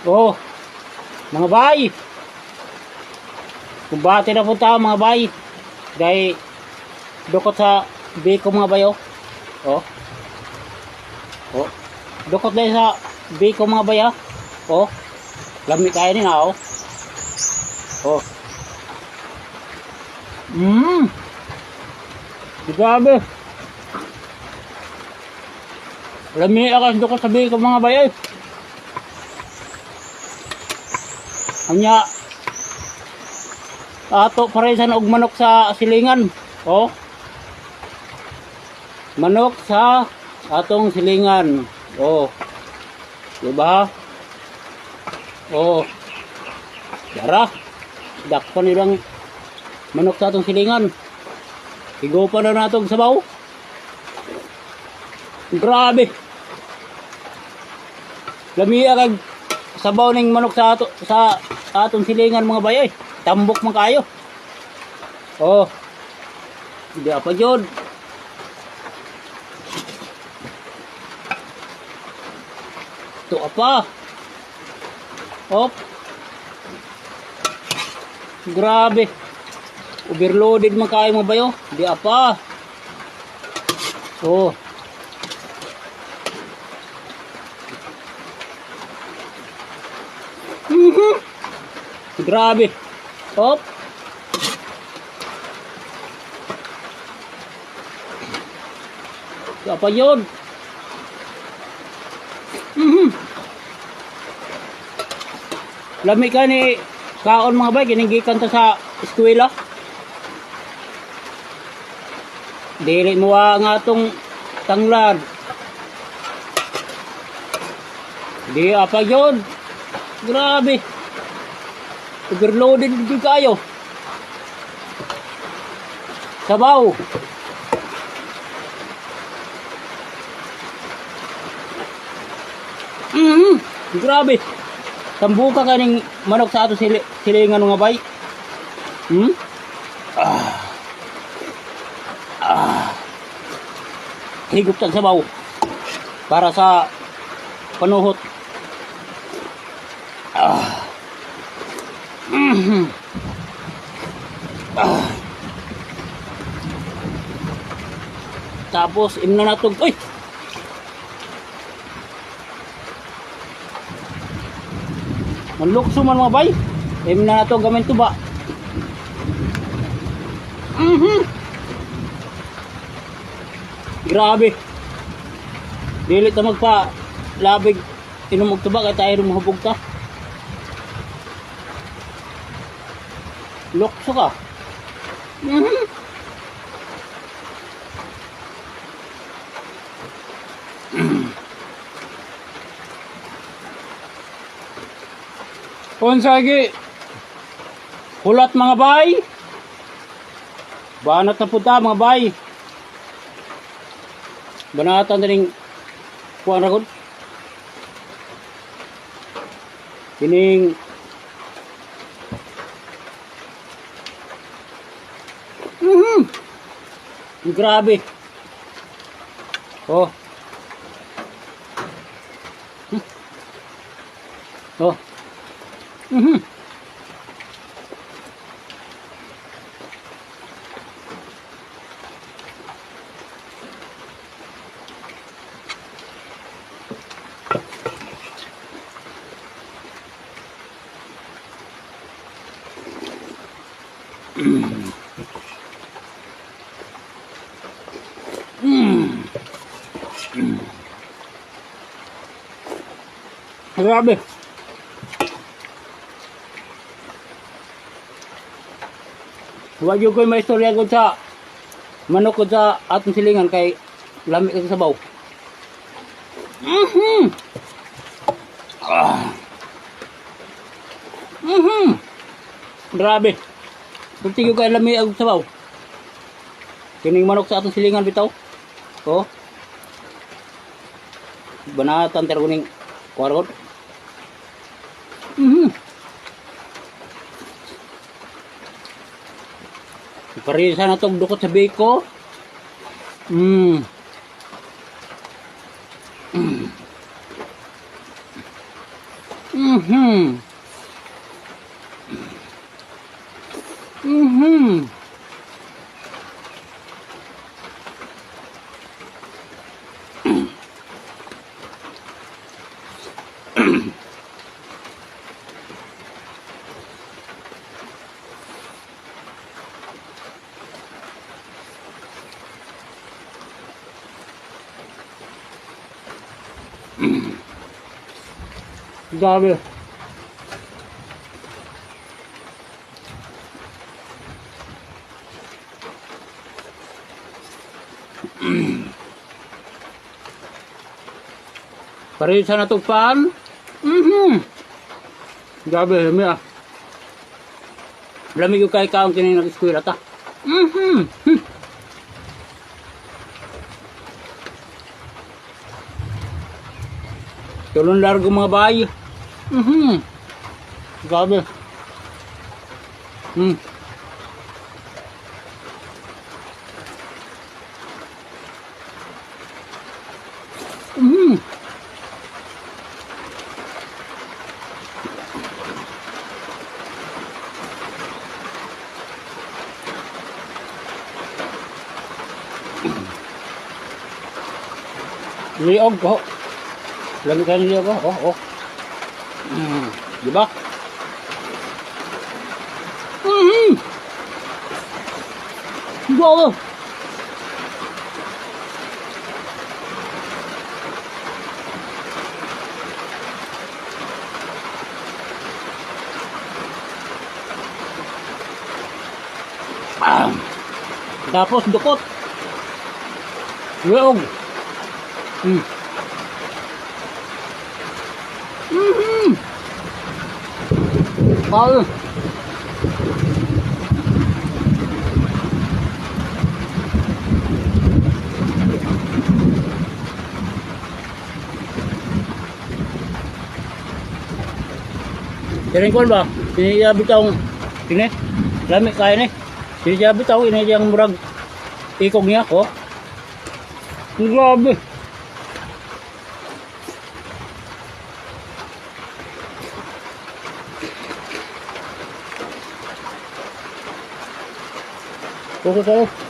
Oh, mga bay. Kumbate na po tayo mga bay. Dahil dukot sa biko mga bay oh. Oh. Oh. Dukot dahil sa biko mga bay ah. Oh. Lami kaya nila oh. Oh. Grabe. Lami akas dukot sa biko mga bay eh. Anya ato paresan og manok sa silingan. Oh. Manok sa atong silingan. Oh. Diba? Oh. Dara. Dakpan nilang manok sa atong silingan. Higupan na natong sabaw. Grabe. Lami kag sabaw ning manok sa atong silingan mga bayay. Tambok man kayo. Oh. Hindi apa jud. Ito apa. Op. Grabe. Overloaded man kayo mga bayo. Hindi apa. Oh. Grabe. Op. Apa yun? Lami ka ni kaon mga bay, giningikan ta sa eskwela. Dili mo nga itong tanglad. Di apa yun? Grabe. Overloaded din kayo. Sabaw. Grabe. Tambuka kaning manok sa ato silingan nga bay. Higup tag sabaw para sa panuhot. Tapos imna natog. Uy. Manlukso man mga bay. Imna natog gamin tuba. Grabe. Dili ta magpa labig inom og tuba kay tayo mahubog ta. Lukso ka. Konsagi. Hulat mga bay. Banat na punta mga bay. Banatan na rin kuha na kun. Kining grabe. Oh. Oh. Grabe. Huwag yung ko'y maistorya ko sa manok ko sa atong silingan kay lami ka sa sabaw. Grabe. Kunti yung kay lami ang sabaw. Kining manok sa atong silingan bitaw. Oh. Banatan ter kuning kuwarot. Parisa na itong dukot sa biko. Mhm. Mhm. Grabe. Pareho sa natugpaan. Mhm. Grabe, lami ah. Lamig yung kay kaong kinay nag-eskwela ta. Mhm. Tulong largo mga bahay. Mhm. Grabe. Hmm. Mhm. Liog ko. Lamig ka ng liog ko. Oh, oh. Diba? Mhm. Grabe. Ah. Tapos dukot. Liog. Hmm. Mhm. Grabe. Tiring ba? Siniya bitaw. Tingnan. Lami kaya ni. Siniya bitaw ini yang murag ikog niya ko. Grabe. Oke,